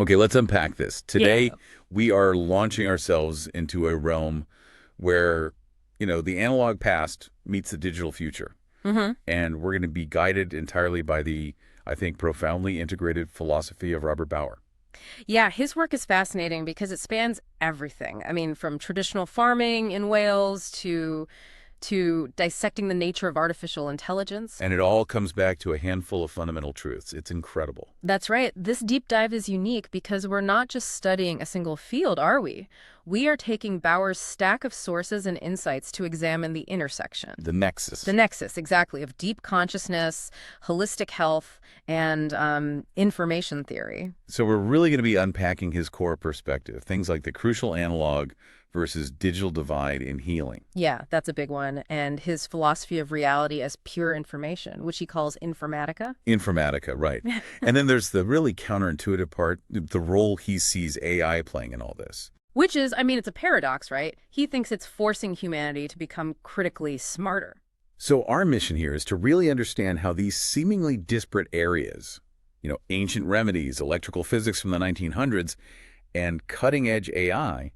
Okay, let's unpack this. Yeah. Today, we are launching ourselves into a realm where, the analog past meets the digital future. hmm And we're going to be guided entirely by the, I think, profoundly integrated philosophy of Robert Bauer. Yeah, his work is fascinating because it spans everything. I mean, from traditional farming in Wales to dissecting the nature of artificial intelligence. And it all comes back to a handful of fundamental truths. It's incredible. That's right. This deep dive is unique because we're not just studying a single field, are we? We are taking Bauer's stack of sources and insights to examine the intersection. The The nexus. nexus, exactly, of deep consciousness, holistic health, and information theory. So we're really going to be unpacking his core perspective, things like the crucial analog versus digital divide in healing. Yeah, that's a big one. And his philosophy of reality as pure information, which he calls informatica. Informatica, right. And then there's the really counterintuitive part, the role he sees AI playing in all this. Which is, I mean, it's a paradox, right? He thinks it's forcing humanity to become critically smarter. So our mission here is to really understand how these seemingly disparate areas, ancient remedies, electrical physics from the 1900s, and cutting-edge AI,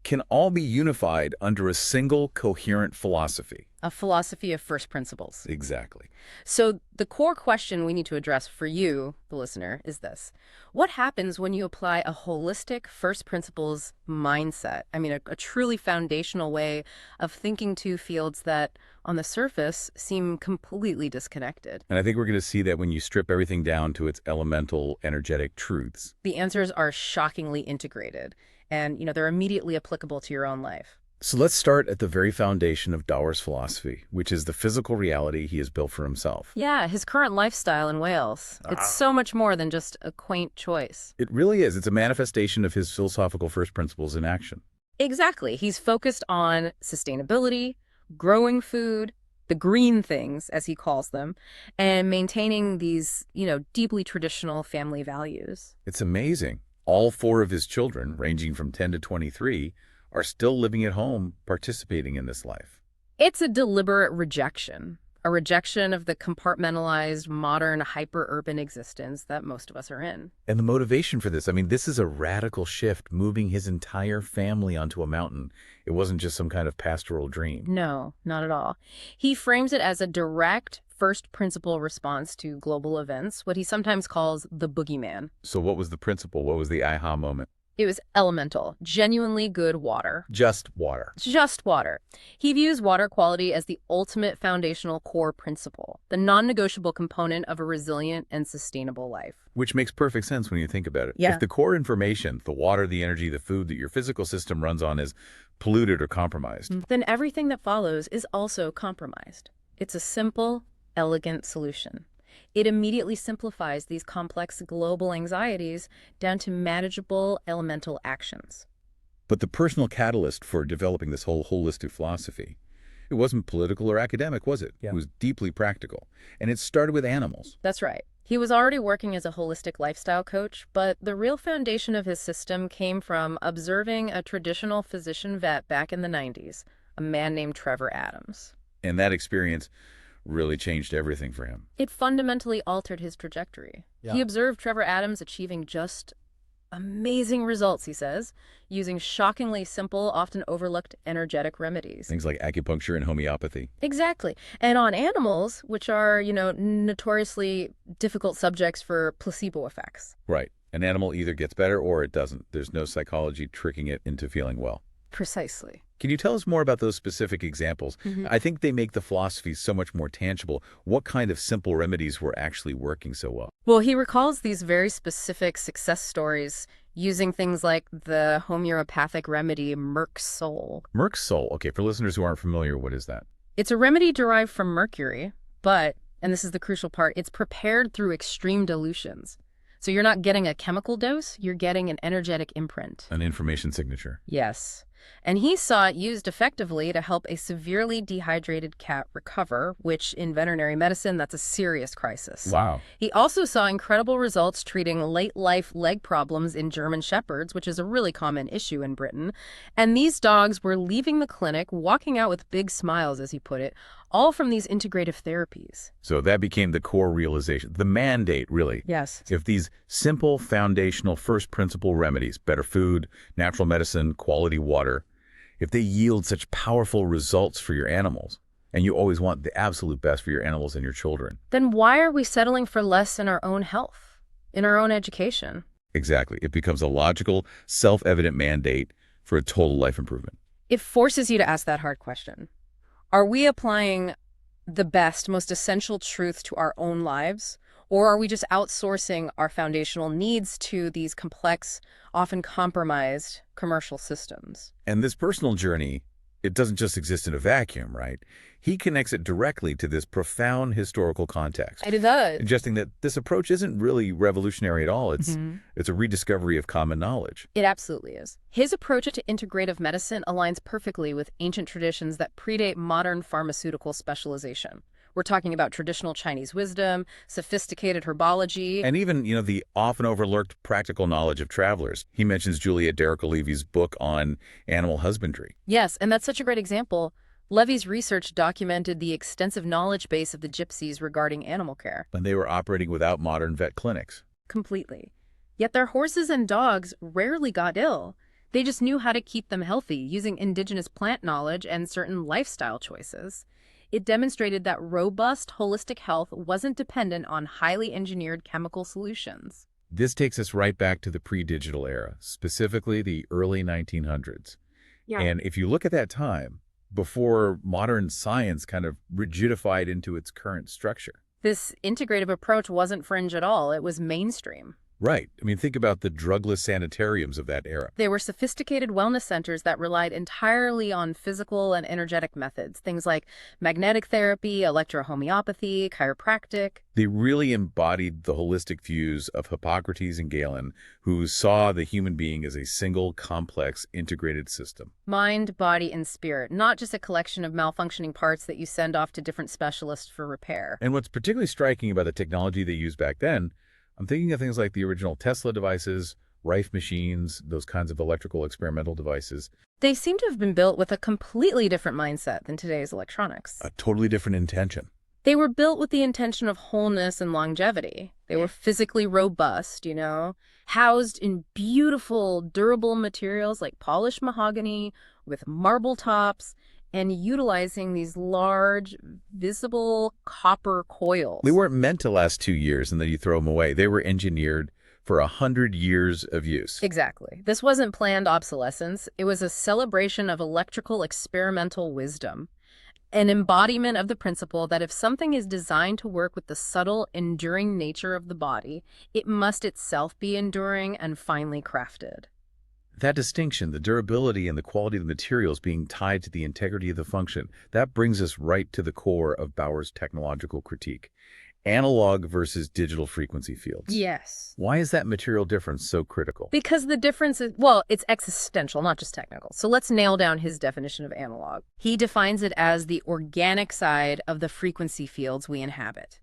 can all be unified under a single coherent philosophy. A philosophy of first principles. Exactly. So the core question we need to address for you, the listener, is this. What happens when you apply a holistic first principles mindset? I mean, a truly foundational way of thinking to fields that, on the surface, seem completely disconnected. And I think we're going to see that when you strip everything down to its elemental energetic truths. The answers are shockingly integrated, and, they're immediately applicable to your own life. So let's start at the very foundation of Bauer's philosophy, which is the physical reality he has built for himself. Yeah, his current lifestyle in Wales. It's so much more than just a quaint choice. It really is. It's a manifestation of his philosophical first principles in action. Exactly. He's focused on sustainability, growing food, the green things, as he calls them, and maintaining these, deeply traditional family values. It's amazing. All four of his children, ranging from 10 to 23, are still living at home, participating in this life. It's a deliberate rejection, a rejection of the compartmentalized, modern, hyper-urban existence that most of us are in. And the motivation for this, I mean, this is a radical shift, moving his entire family onto a mountain. It wasn't just some kind of pastoral dream. No, not at all. He frames it as a direct first principle response to global events, what he sometimes calls the boogeyman. So what was the principle? What was the aha moment? It was elemental, genuinely good water. Just water. Just water. He views water quality as the ultimate foundational core principle, the non-negotiable component of a resilient and sustainable life. Which makes perfect sense when you think about it. Yeah. If the core information, the water, the energy, the food that your physical system runs on is polluted or compromised, Then everything that follows is also compromised. It's a simple, elegant solution. It immediately simplifies these complex global anxieties down to manageable elemental actions. But the personal catalyst for developing this whole holistic philosophy, it wasn't political or academic, was it? Yeah. It was deeply practical. And it started with animals. That's right. He was already working as a holistic lifestyle coach, but the real foundation of his system came from observing a traditional physician vet back in the 90s, a man named Trevor Adams. And that experience really changed everything for him. It fundamentally altered his trajectory. Yeah. He observed Trevor Adams achieving just amazing results, he says, using shockingly simple, often overlooked energetic remedies. Things like acupuncture and homeopathy. Exactly. And on animals, which are, notoriously difficult subjects for placebo effects. Right. An animal either gets better or it doesn't. There's no psychology tricking it into feeling well. Precisely. Can you tell us more about those specific examples? Mhm. I think they make the philosophy so much more tangible. What kind of simple remedies were actually working so well? Well, he recalls these very specific success stories using things like the homeopathic remedy Merck's Soul. Merck's Soul. Okay, for listeners who aren't familiar, what is that? It's a remedy derived from mercury, but, and this is the crucial part, it's prepared through extreme dilutions. So you're not getting a chemical dose, you're getting an energetic imprint. An information signature. Yes. And he saw it used effectively to help a severely dehydrated cat recover, which in veterinary medicine, that's a serious crisis. Wow. He also saw incredible results treating late-life leg problems in German Shepherds, which is a really common issue in Britain. And these dogs were leaving the clinic, walking out with big smiles, as he put it, all from these integrative therapies. So that became the core realization, the mandate, really. Yes. If these simple, foundational, first principle remedies, better food, natural medicine, quality water, if they yield such powerful results for your animals, and you always want the absolute best for your animals and your children. Then why are we settling for less in our own health, in our own education? Exactly. It becomes a logical, self-evident mandate for a total life improvement. It forces you to ask that hard question. Are we applying the best, most essential truth to our own lives? Or are we just outsourcing our foundational needs to these complex, often compromised commercial systems? And this personal journey, it doesn't just exist in a vacuum, right? He connects it directly to this profound historical context, It does. suggesting that this approach isn't really revolutionary at all. It's a rediscovery of common knowledge. It absolutely is. His approach to integrative medicine aligns perfectly with ancient traditions that predate modern pharmaceutical specialization. We're talking about traditional Chinese wisdom, sophisticated herbology. And even, the often overlooked practical knowledge of travelers. He mentions Juliet Derrick-Levy's book on animal husbandry. Yes, and that's such a great example. Levy's research documented the extensive knowledge base of the gypsies regarding animal care. When they were operating without modern vet clinics. Completely. Yet their horses and dogs rarely got ill. They just knew how to keep them healthy using indigenous plant knowledge and certain lifestyle choices. It demonstrated that robust, holistic health wasn't dependent on highly engineered chemical solutions. This takes us right back to the pre-digital era, specifically the early 1900s. Yeah. And if you look at that time, before modern science kind of rigidified into its current structure. This integrative approach wasn't fringe at all. It was mainstream. Right. I mean, think about the drugless sanitariums of that era. They were sophisticated wellness centers that relied entirely on physical and energetic methods, things like magnetic therapy, electrohomeopathy, chiropractic. They really embodied the holistic views of Hippocrates and Galen, who saw the human being as a single, complex, integrated system. Mind, body, and spirit, not just a collection of malfunctioning parts that you send off to different specialists for repair. And what's particularly striking about the technology they used back then, I'm thinking of things like the original Tesla devices, Rife machines, those kinds of electrical experimental devices. They seem to have been built with a completely different mindset than today's electronics. A totally different intention. They were built with the intention of wholeness and longevity. They were physically robust, housed in beautiful, durable materials like polished mahogany with marble tops, and utilizing these large, visible copper coils. They weren't meant to last 2 years and then you throw them away. They were engineered for 100 years of use. Exactly. This wasn't planned obsolescence. It was a celebration of electrical experimental wisdom, an embodiment of the principle that if something is designed to work with the subtle, enduring nature of the body, it must itself be enduring and finely crafted. That distinction, the durability and the quality of the materials being tied to the integrity of the function, that brings us right to the core of Bauer's technological critique. Analog versus digital frequency fields. Yes. Why is that material difference so critical? Because the difference is, well, it's existential, not just technical. So let's nail down his definition of analog. He defines it as the organic side of the frequency fields we inhabit.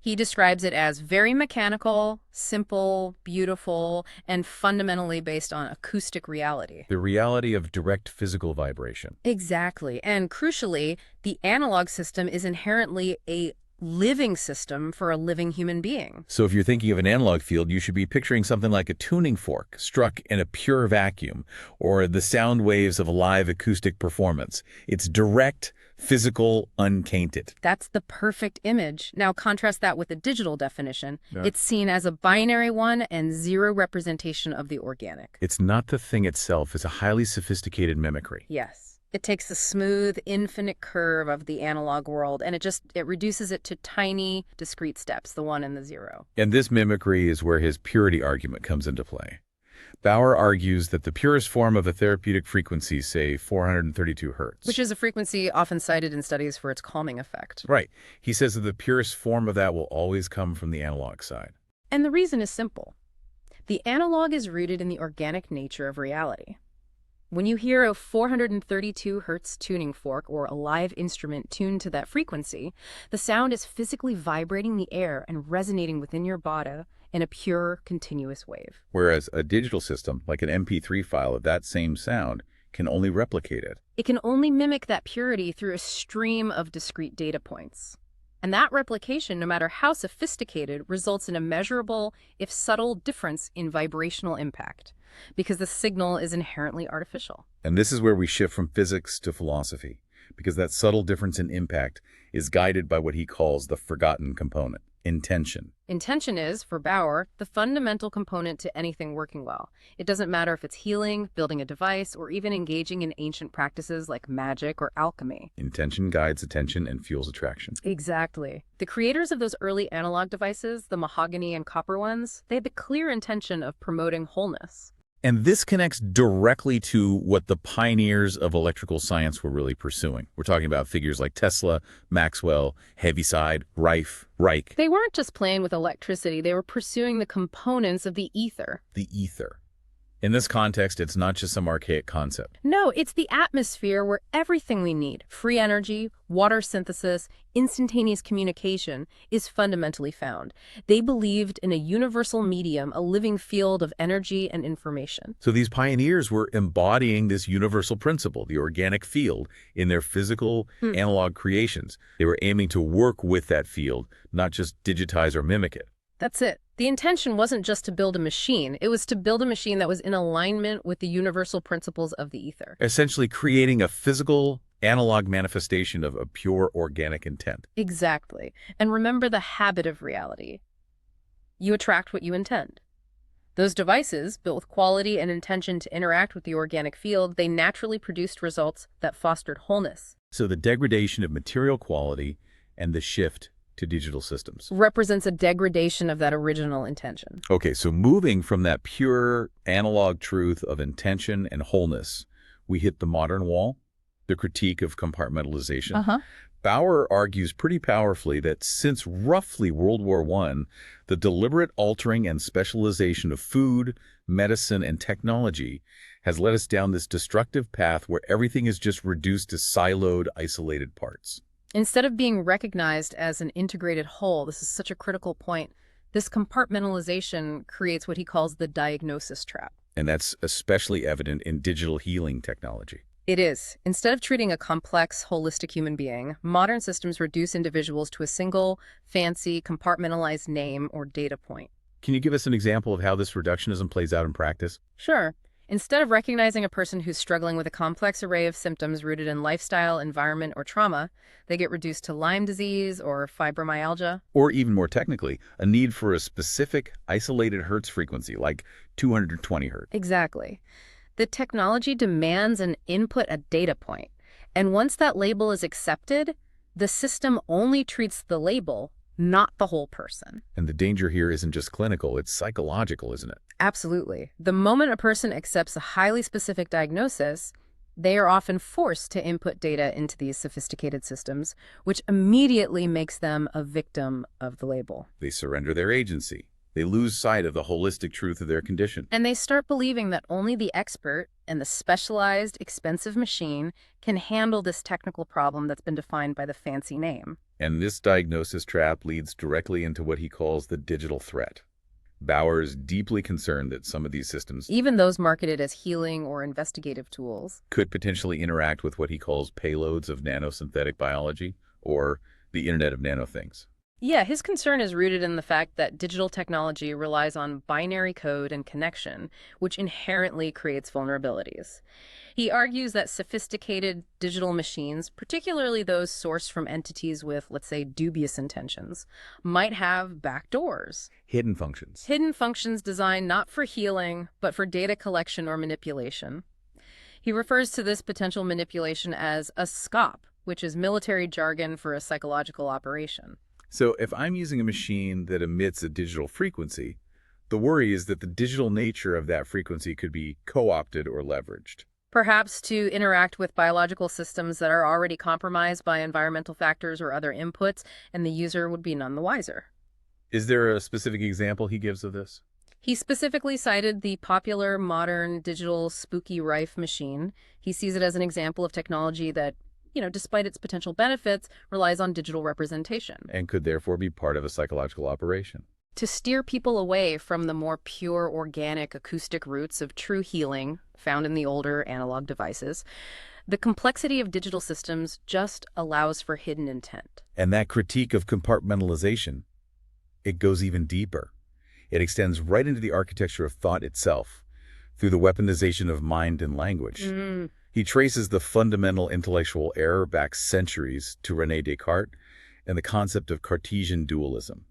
He describes it as very mechanical, simple, beautiful, and fundamentally based on acoustic reality. The reality of direct physical vibration. Exactly. And crucially, the analog system is inherently a living system for a living human being. So if you're thinking of an analog field, you should be picturing something like a tuning fork struck in a pure vacuum, or the sound waves of a live acoustic performance. It's direct, physical, untainted. That's the perfect image. Now contrast that with the digital definition. Yeah. It's seen as a binary one and zero representation of the organic. It's not the thing itself, it's a highly sophisticated mimicry. Yes. It takes the smooth, infinite curve of the analog world and it reduces it to tiny, discrete steps, the 1 and the 0. And this mimicry is where his purity argument comes into play. Bauer argues that the purest form of a therapeutic frequency, say 432 hertz. Which is a frequency often cited in studies for its calming effect. Right. He says that the purest form of that will always come from the analog side. And the reason is simple. The analog is rooted in the organic nature of reality. When you hear a 432 hertz tuning fork or a live instrument tuned to that frequency, the sound is physically vibrating the air and resonating within your body in a pure, continuous wave. Whereas a digital system, like an MP3 file of that same sound, can only replicate it. It can only mimic that purity through a stream of discrete data points. And that replication, no matter how sophisticated, results in a measurable, if subtle, difference in vibrational impact, because the signal is inherently artificial. And this is where we shift from physics to philosophy, because that subtle difference in impact is guided by what he calls the forgotten component, intention. Intention is, for Bauer, the fundamental component to anything working well. It doesn't matter if it's healing, building a device, or even engaging in ancient practices like magic or alchemy. Intention guides attention and fuels attraction. Exactly. The creators of those early analog devices, the mahogany and copper ones, they had the clear intention of promoting wholeness. And this connects directly to what the pioneers of electrical science were really pursuing. We're talking about figures like Tesla, Maxwell, Heaviside, Reich. They weren't just playing with electricity, they were pursuing the components of the ether. The ether. In this context, it's not just some archaic concept. No, it's the atmosphere where everything we need, free energy, water synthesis, instantaneous communication, is fundamentally found. They believed in a universal medium, a living field of energy and information. So these pioneers were embodying this universal principle, the organic field, in their physical analog creations. They were aiming to work with that field, not just digitize or mimic it. That's it. The intention wasn't just to build a machine. It was to build a machine that was in alignment with the universal principles of the ether. Essentially creating a physical, analog manifestation of a pure organic intent. Exactly. And remember the habit of reality. You attract what you intend. Those devices, built with quality and intention to interact with the organic field, they naturally produced results that fostered wholeness. So the degradation of material quality and the shift to digital systems Represents a degradation of that original intention. Okay, so moving from that pure analog truth of intention and wholeness, we hit the modern wall, the critique of compartmentalization. Bauer argues pretty powerfully that since roughly World War I, the deliberate altering and specialization of food, medicine, and technology has led us down this destructive path where everything is just reduced to siloed, isolated parts. Instead of being recognized as an integrated whole, this is such a critical point, this compartmentalization creates what he calls the diagnosis trap. And that's especially evident in digital healing technology. It is. Instead of treating a complex, holistic human being, modern systems reduce individuals to a single, fancy, compartmentalized name or data point. Can you give us an example of how this reductionism plays out in practice? Sure. Instead of recognizing a person who's struggling with a complex array of symptoms rooted in lifestyle, environment, or trauma, they get reduced to Lyme disease or fibromyalgia. Or even more technically, a need for a specific isolated hertz frequency, like 220 hertz. Exactly. The technology demands an input a data point. And once that label is accepted, the system only treats the label, not the whole person. And the danger here isn't just clinical, it's psychological, isn't it? Absolutely. The moment a person accepts a highly specific diagnosis, they are often forced to input data into these sophisticated systems, which immediately makes them a victim of the label. They surrender their agency. They lose sight of the holistic truth of their condition. And they start believing that only the expert and the specialized, expensive machine can handle this technical problem that's been defined by the fancy name. And this diagnosis trap leads directly into what he calls the digital threat. Bauer is deeply concerned that some of these systems, even those marketed as healing or investigative tools, could potentially interact with what he calls payloads of nanosynthetic biology, or the Internet of Nanothings. Yeah, his concern is rooted in the fact that digital technology relies on binary code and connection, which inherently creates vulnerabilities. He argues that sophisticated digital machines, particularly those sourced from entities with, let's say, dubious intentions, might have backdoors. Hidden functions. Hidden functions designed not for healing, but for data collection or manipulation. He refers to this potential manipulation as a SCOP, which is military jargon for a psychological operation. So if I'm using a machine that emits a digital frequency, the worry is that the digital nature of that frequency could be co-opted or leveraged. Perhaps to interact with biological systems that are already compromised by environmental factors or other inputs, and the user would be none the wiser. Is there a specific example he gives of this? He specifically cited the popular modern digital spooky Rife machine. He sees it as an example of technology that, despite its potential benefits, relies on digital representation. And could therefore be part of a psychological operation. to steer people away from the more pure, organic, acoustic roots of true healing found in the older analog devices. The complexity of digital systems just allows for hidden intent. And that critique of compartmentalization, it goes even deeper. It extends right into the architecture of thought itself, through the weaponization of mind and language. He traces the fundamental intellectual error back centuries to René Descartes and the concept of Cartesian dualism.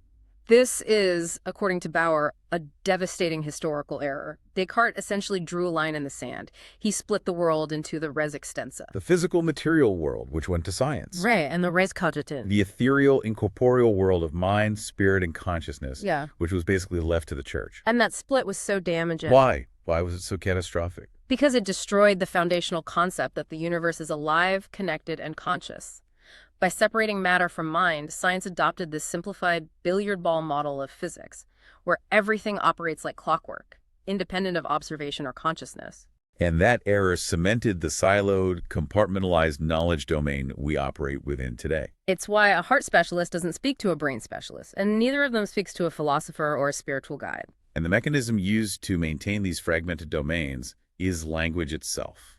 This is, according to Bauer, a devastating historical error. Descartes essentially drew a line in the sand. He split the world into the res extensa. The physical material world, which went to science. Right, and the res cogitans. The ethereal, incorporeal world of mind, spirit, and consciousness, Yeah. which was basically left to the church. And that split was so damaging. Why? Why was it so catastrophic? Because it destroyed the foundational concept that the universe is alive, connected, and conscious. By separating matter from mind, science adopted this simplified billiard ball model of physics, where everything operates like clockwork, independent of observation or consciousness. And that error cemented the siloed, compartmentalized knowledge domain we operate within today. It's why a heart specialist doesn't speak to a brain specialist, and neither of them speaks to a philosopher or a spiritual guide. And the mechanism used to maintain these fragmented domains is language itself.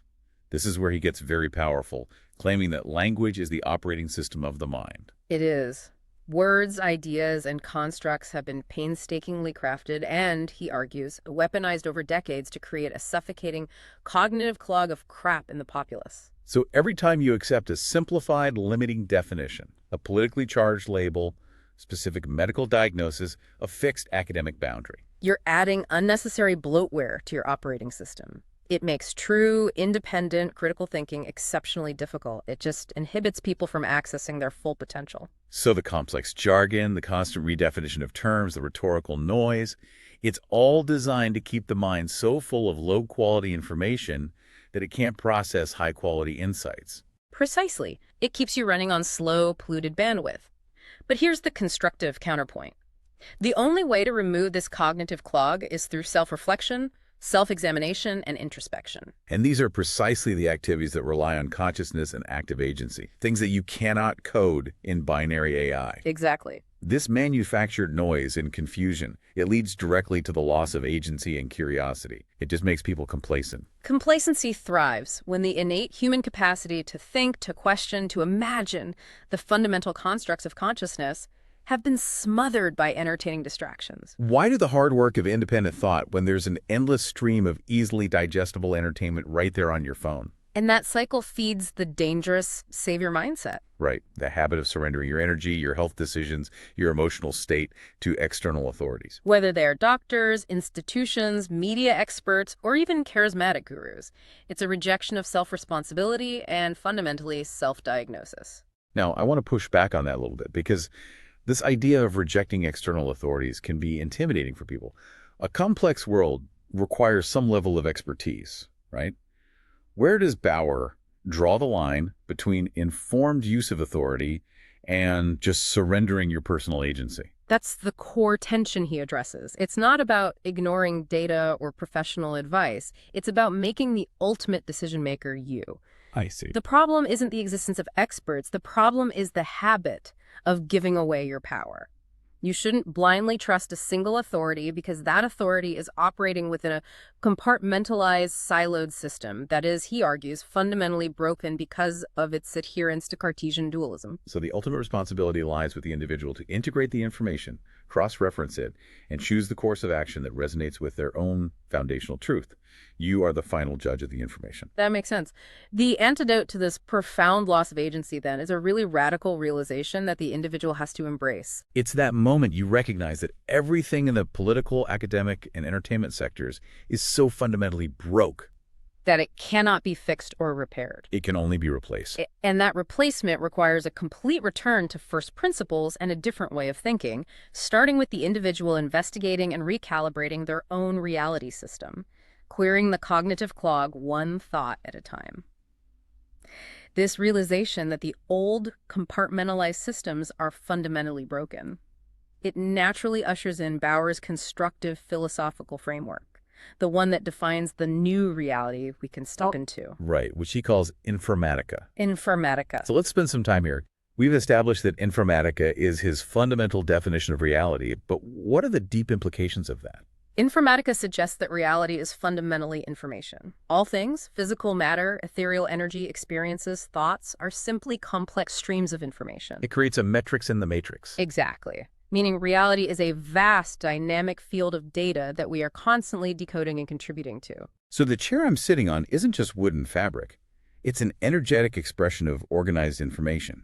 This is where he gets very powerful, claiming that language is the operating system of the mind. It is. Words, ideas, and constructs have been painstakingly crafted and, he argues, weaponized over decades to create a suffocating cognitive clog of crap in the populace. So every time you accept a simplified, limiting definition, a politically charged label, specific medical diagnosis, a fixed academic boundary, You're adding unnecessary bloatware to your operating system. It makes true, independent, critical thinking exceptionally difficult. It just inhibits people from accessing their full potential. So the complex jargon, the constant redefinition of terms, the rhetorical noise, it's all designed to keep the mind so full of low-quality information that it can't process high-quality insights. Precisely. It keeps you running on slow, polluted bandwidth. But here's the constructive counterpoint. The only way to remove this cognitive clog is through self-reflection, self-examination, and introspection. And these are precisely the activities that rely on consciousness and active agency, things that you cannot code in binary AI. Exactly. This manufactured noise and confusion, it leads directly to the loss of agency and curiosity. It just makes people complacent. Complacency thrives when the innate human capacity to think, to question, to imagine the fundamental constructs of consciousness have been smothered by entertaining distractions. Why do the hard work of independent thought when there's an endless stream of easily digestible entertainment right there on your phone? And that cycle feeds the dangerous savior mindset. Right. The habit of surrendering your energy, your health decisions, your emotional state to external authorities. Whether they are doctors, institutions, media experts, or even charismatic gurus, it's a rejection of self-responsibility and fundamentally self-diagnosis. Now, I want to push back on that a little bit because this idea of rejecting external authorities can be intimidating for people. A complex world requires some level of expertise, right? Where does Bauer draw the line between informed use of authority and just surrendering your personal agency? That's the core tension he addresses. It's not about ignoring data or professional advice. It's about making the ultimate decision maker you. I see. The problem isn't the existence of experts. The problem is the habit of giving away your power. You shouldn't blindly trust a single authority because that authority is operating within a compartmentalized, siloed system that is, he argues, fundamentally broken because of its adherence to Cartesian dualism. So the ultimate responsibility lies with the individual to integrate the information, cross-reference it, and choose the course of action that resonates with their own foundational truth. You are the final judge of the information. That makes sense. The antidote to this profound loss of agency, then, is a really radical realization that the individual has to embrace. It's that moment you recognize that everything in the political, academic, and entertainment sectors is so fundamentally broke. That it cannot be fixed or repaired. It can only be replaced. And that replacement requires a complete return to first principles and a different way of thinking, starting with the individual investigating and recalibrating their own reality system, clearing the cognitive clog one thought at a time. This realization that the old compartmentalized systems are fundamentally broken. It naturally ushers in Bauer's constructive philosophical framework, the one that defines the new reality we can step into. Right, which he calls informatica. Informatica. So let's spend some time here. We've established that informatica is his fundamental definition of reality, but what are the deep implications of that? Informatica suggests that reality is fundamentally information. All things, physical matter, ethereal energy, experiences, thoughts, are simply complex streams of information. It creates a metrics in the matrix. Exactly. Meaning reality is a vast, dynamic field of data that we are constantly decoding and contributing to. So the chair I'm sitting on isn't just wood and fabric. It's an energetic expression of organized information.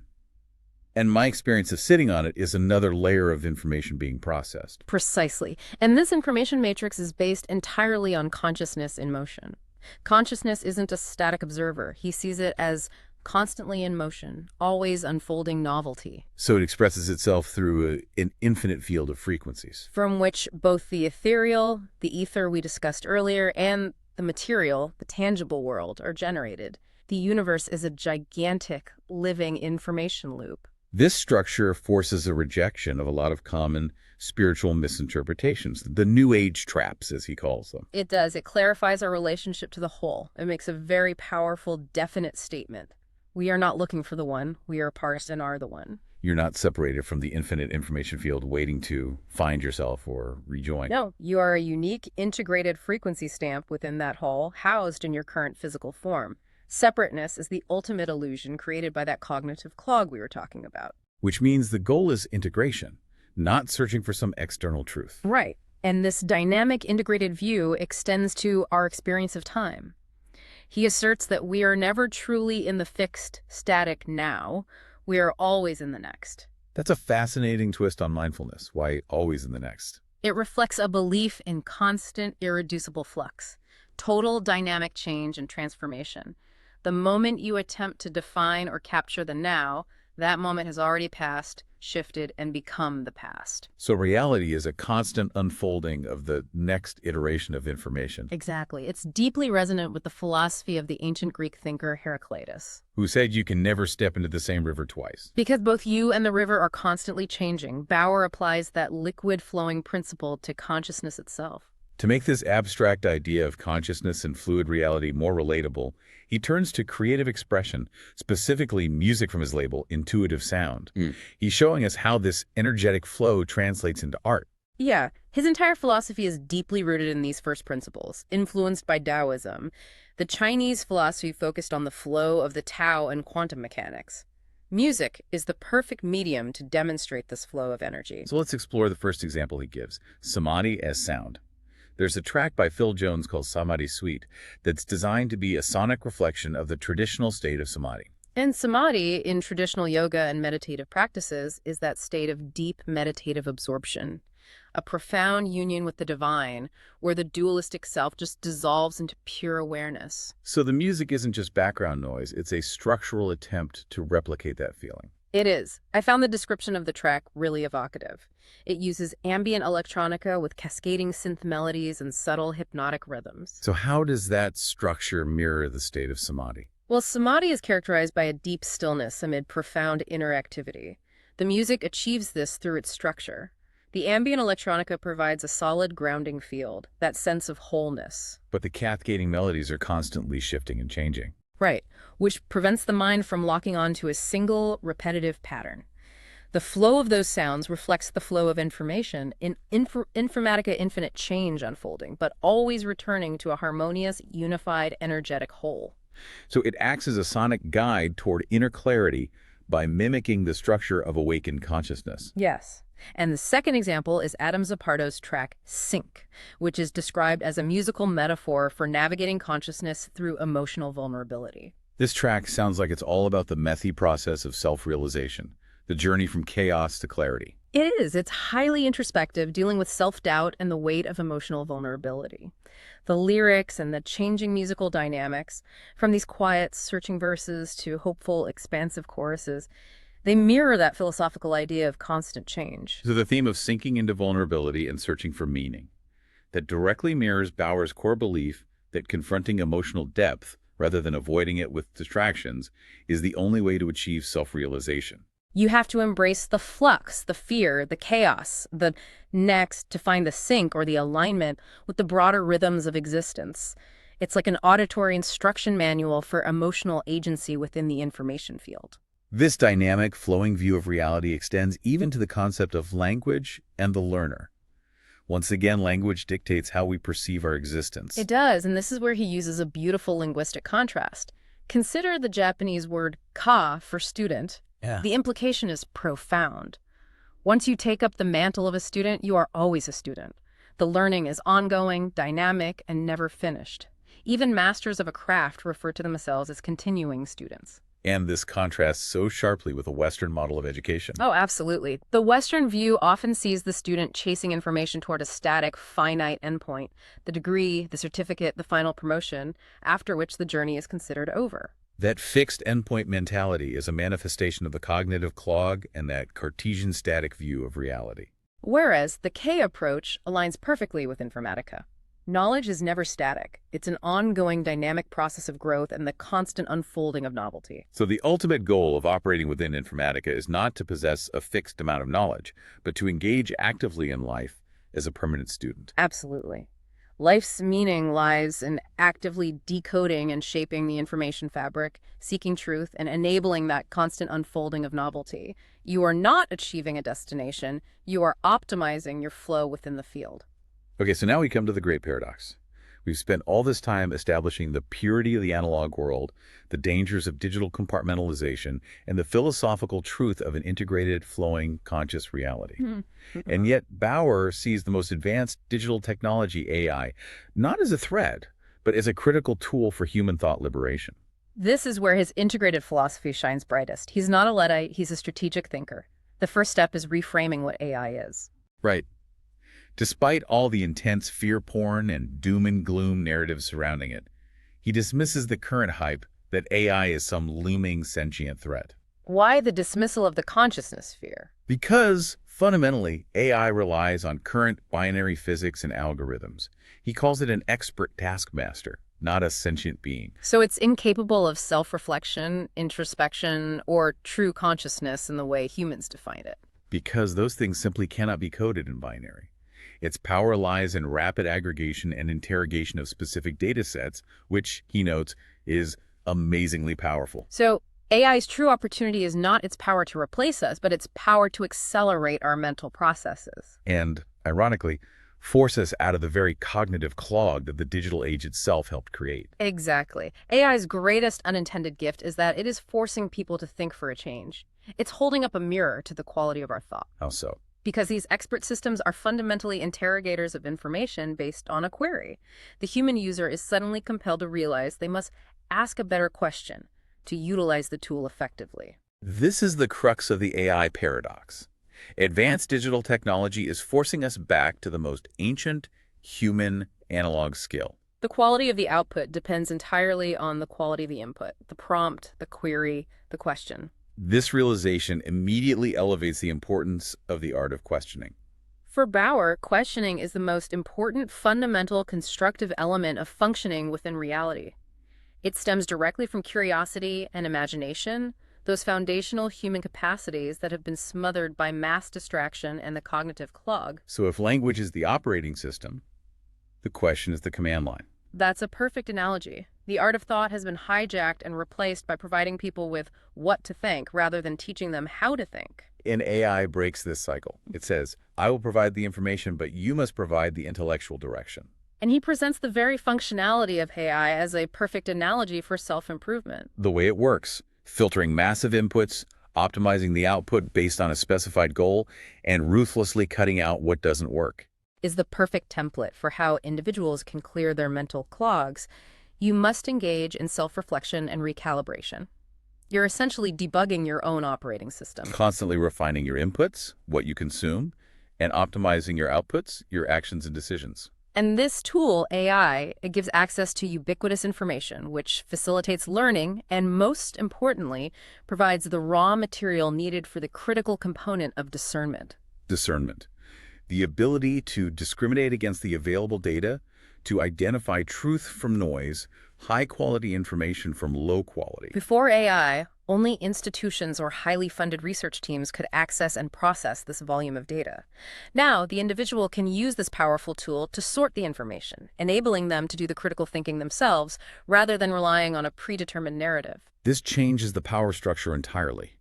And my experience of sitting on it is another layer of information being processed. Precisely. And this information matrix is based entirely on consciousness in motion. Consciousness isn't a static observer. He sees it as constantly in motion, always unfolding novelty, So it expresses itself through an infinite field of frequencies. from which both the ethereal, the ether we discussed earlier, and the material, the tangible world, are generated. The universe is a gigantic, living information loop. This structure forces a rejection of a lot of common spiritual misinterpretations, the New Age traps, as he calls them. It does. It clarifies our relationship to the whole. It makes a very powerful, definite statement. We are not looking for the one. We are part and are the one. You're not separated from the infinite information field waiting to find yourself or rejoin. No, you are a unique, integrated frequency stamp within that whole, housed in your current physical form. Separateness is the ultimate illusion created by that cognitive clog we were talking about. Which means the goal is integration, not searching for some external truth. Right. And this dynamic, integrated view extends to our experience of time. He asserts that we are never truly in the fixed, static now. We are always in the next. That's a fascinating twist on mindfulness. Why always in the next? It reflects a belief in constant, irreducible flux, total dynamic change and transformation. The moment you attempt to define or capture the now, that moment has already passed, shifted, and become the past. So reality is a constant unfolding of the next iteration of information. Exactly. It's deeply resonant with the philosophy of the ancient Greek thinker Heraclitus. Who said you can never step into the same river twice. Because both you and the river are constantly changing, Bauer applies that liquid flowing principle to consciousness itself. To make this abstract idea of consciousness and fluid reality more relatable, he turns to creative expression, specifically music from his label, Intuitive Sound. He's showing us how this energetic flow translates into art. Yeah, his entire philosophy is deeply rooted in these first principles, influenced by Taoism. The Chinese philosophy focused on the flow of the Tao and quantum mechanics. Music is the perfect medium to demonstrate this flow of energy. So let's explore the first example he gives, samadhi as sound. There's a track by Phil Jones called Samadhi Suite that's designed to be a sonic reflection of the traditional state of samadhi. And samadhi, in traditional yoga and meditative practices, is that state of deep meditative absorption, a profound union with the divine, where the dualistic self just dissolves into pure awareness. So the music isn't just background noise, it's a structural attempt to replicate that feeling. It is. I found the description of the track really evocative. It uses ambient electronica with cascading synth melodies and subtle hypnotic rhythms. So how does that structure mirror the state of samadhi? Well, samadhi is characterized by a deep stillness amid profound inner activity. The music achieves this through its structure. The ambient electronica provides a solid grounding field, that sense of wholeness. But the cascading melodies are constantly shifting and changing. Right, which prevents the mind from locking on to a single, repetitive pattern. The flow of those sounds reflects the flow of information in informatica infinite change unfolding, but always returning to a harmonious, unified, energetic whole. So it acts as a sonic guide toward inner clarity by mimicking the structure of awakened consciousness. Yes. And the second example is Adam Zapparto's track Sync, which is described as a musical metaphor for navigating consciousness through emotional vulnerability. This track sounds like it's all about the messy process of self-realization, the journey from chaos to clarity. It is. It's highly introspective, dealing with self-doubt and the weight of emotional vulnerability. The lyrics and the changing musical dynamics, from these quiet, searching verses to hopeful, expansive choruses, they mirror that philosophical idea of constant change. So the theme of sinking into vulnerability and searching for meaning, that directly mirrors Bauer's core belief that confronting emotional depth, rather than avoiding it with distractions, is the only way to achieve self-realization. You have to embrace the flux, the fear, the chaos, the next to find the sync or the alignment with the broader rhythms of existence. It's like an auditory instruction manual for emotional agency within the information field. This dynamic, flowing view of reality extends even to the concept of language and the learner. Once again, language dictates how we perceive our existence. It does, and this is where he uses a beautiful linguistic contrast. Consider the Japanese word ka for student. Yeah. The implication is profound. Once you take up the mantle of a student, you are always a student. The learning is ongoing, dynamic, and never finished. Even masters of a craft refer to themselves as continuing students. And this contrasts so sharply with a Western model of education. Oh, absolutely. The Western view often sees the student chasing information toward a static, finite endpoint, the degree, the certificate, the final promotion, after which the journey is considered over. That fixed endpoint mentality is a manifestation of the cognitive clog and that Cartesian static view of reality. Whereas the K approach aligns perfectly with Informatica. Knowledge is never static. It's an ongoing dynamic process of growth and the constant unfolding of novelty. So the ultimate goal of operating within Informatica is not to possess a fixed amount of knowledge, but to engage actively in life as a permanent student. Absolutely. Life's meaning lies in actively decoding and shaping the information fabric, seeking truth, and enabling that constant unfolding of novelty. You are not achieving a destination. You are optimizing your flow within the field. Okay, so now we come to the great paradox. We've spent all this time establishing the purity of the analog world, the dangers of digital compartmentalization, and the philosophical truth of an integrated, flowing, conscious reality. And yet Bauer sees the most advanced digital technology, AI, not as a threat, but as a critical tool for human thought liberation. This is where his integrated philosophy shines brightest. He's not a Luddite, he's a strategic thinker. The first step is reframing what AI is. Right. Despite all the intense fear porn and doom and gloom narratives surrounding it, he dismisses the current hype that AI is some looming sentient threat. Why the dismissal of the consciousness sphere? Because, fundamentally, AI relies on current binary physics and algorithms. He calls it an expert taskmaster, not a sentient being. So it's incapable of self-reflection, introspection, or true consciousness in the way humans define it. Because those things simply cannot be coded in binary. Its power lies in rapid aggregation and interrogation of specific data sets, which, he notes, is amazingly powerful. So AI's true opportunity is not its power to replace us, but its power to accelerate our mental processes. And, ironically, force us out of the very cognitive clog that the digital age itself helped create. Exactly. AI's greatest unintended gift is that it is forcing people to think for a change. It's holding up a mirror to the quality of our thought. How so? Because these expert systems are fundamentally interrogators of information based on a query. The human user is suddenly compelled to realize they must ask a better question to utilize the tool effectively. This is the crux of the AI paradox. Advanced digital technology is forcing us back to the most ancient human analog skill. The quality of the output depends entirely on the quality of the input, the prompt, the query, the question. This realization immediately elevates the importance of the art of questioning. For Bauer, questioning is the most important, fundamental, constructive element of functioning within reality. It stems directly from curiosity and imagination, those foundational human capacities that have been smothered by mass distraction and the cognitive clog. So if language is the operating system, the question is the command line. That's a perfect analogy. The art of thought has been hijacked and replaced by providing people with what to think rather than teaching them how to think. And AI breaks this cycle. It says, I will provide the information, but you must provide the intellectual direction. And he presents the very functionality of AI as a perfect analogy for self-improvement. The way it works, filtering massive inputs, optimizing the output based on a specified goal, and ruthlessly cutting out what doesn't work, is the perfect template for how individuals can clear their mental clogs. You must engage in self-reflection and recalibration. You're essentially debugging your own operating system. Constantly refining your inputs, what you consume, and optimizing your outputs, your actions and decisions. And this tool, AI, it gives access to ubiquitous information, which facilitates learning and, most importantly, provides the raw material needed for the critical component of discernment. Discernment. The ability to discriminate against the available data, to identify truth from noise, high-quality information from low quality. Before AI, only institutions or highly funded research teams could access and process this volume of data. Now, the individual can use this powerful tool to sort the information, enabling them to do the critical thinking themselves rather than relying on a predetermined narrative. This changes the power structure entirely.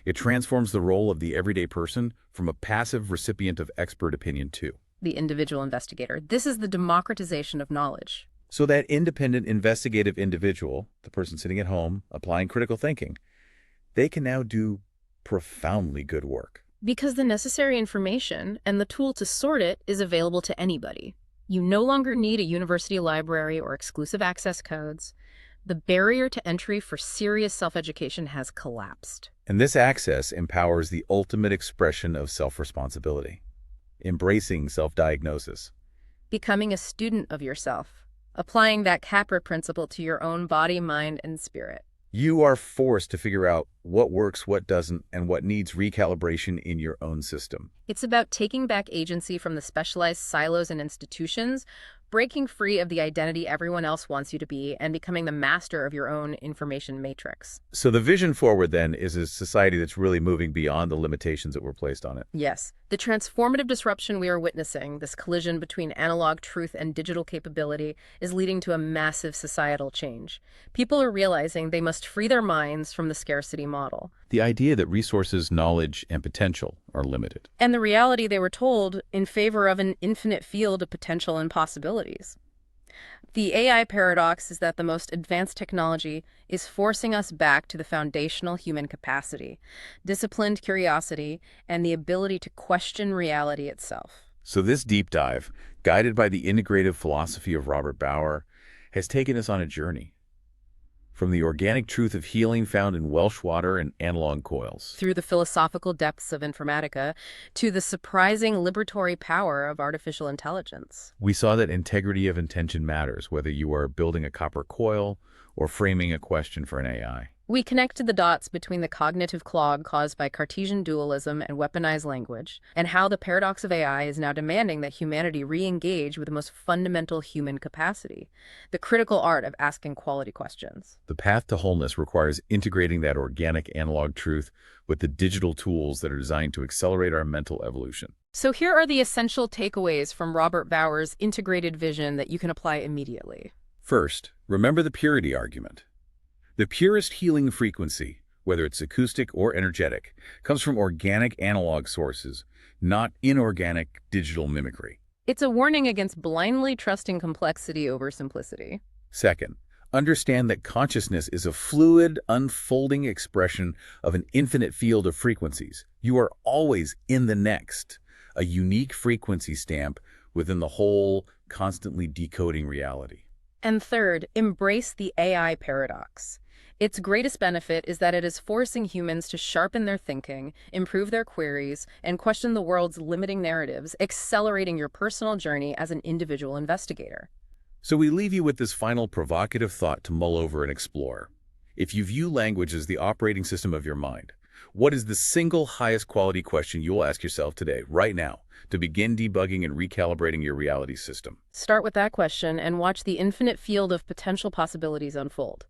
It transforms the role of the everyday person from a passive recipient of expert opinion to The individual investigator. This is the democratization of knowledge. so that independent investigative individual, the person sitting at home applying critical thinking, they can now do profoundly good work. Because the necessary information and the tool to sort it is available to anybody. You no longer need a university library or exclusive access codes. The barrier to entry for serious self-education has collapsed. And this access empowers the ultimate expression of self-responsibility, embracing self-diagnosis. Becoming a student of yourself. Applying that Capra principle to your own body, mind, and spirit. You are forced to figure out what works, what doesn't, and what needs recalibration in your own system. It's about taking back agency from the specialized silos and institutions, breaking free of the identity everyone else wants you to be, and becoming the master of your own information matrix. So the vision forward, then, is a society that's really moving beyond the limitations that were placed on it. Yes, the transformative disruption we are witnessing, this collision between analog truth and digital capability, is leading to a massive societal change. People are realizing they must free their minds from the scarcity model. The idea that resources, knowledge, and potential are limited. And the reality they were told in favor of an infinite field of potential and possibilities. The AI paradox is that the most advanced technology is forcing us back to the foundational human capacity, disciplined curiosity, and the ability to question reality itself. So this deep dive, guided by the integrative philosophy of Robert Bauer, has taken us on a journey. From the organic truth of healing found in Welsh water and analog coils, Through the philosophical depths of Informatica to the surprising liberatory power of artificial intelligence. we saw that integrity of intention matters, whether you are building a copper coil or framing a question for an AI. We connected the dots between the cognitive clog caused by Cartesian dualism and weaponized language, and how the paradox of AI is now demanding that humanity re-engage with the most fundamental human capacity, the critical art of asking quality questions. The path to wholeness requires integrating that organic analog truth with the digital tools that are designed to accelerate our mental evolution. So here are the essential takeaways from Robert Bauer's integrated vision that you can apply immediately. First, remember the purity argument. The purest healing frequency, whether it's acoustic or energetic, comes from organic analog sources, not inorganic digital mimicry. It's a warning against blindly trusting complexity over simplicity. Second, understand that consciousness is a fluid, unfolding expression of an infinite field of frequencies. You are always in the next, a unique frequency stamp within the whole, constantly decoding reality. And third, embrace the AI paradox. Its greatest benefit is that it is forcing humans to sharpen their thinking, improve their queries, and question the world's limiting narratives, accelerating your personal journey as an individual investigator. So we leave you with this final provocative thought to mull over and explore. If you view language as the operating system of your mind, what is the single highest quality question you will ask yourself today, right now, to begin debugging and recalibrating your reality system? Start with that question and watch the infinite field of potential possibilities unfold.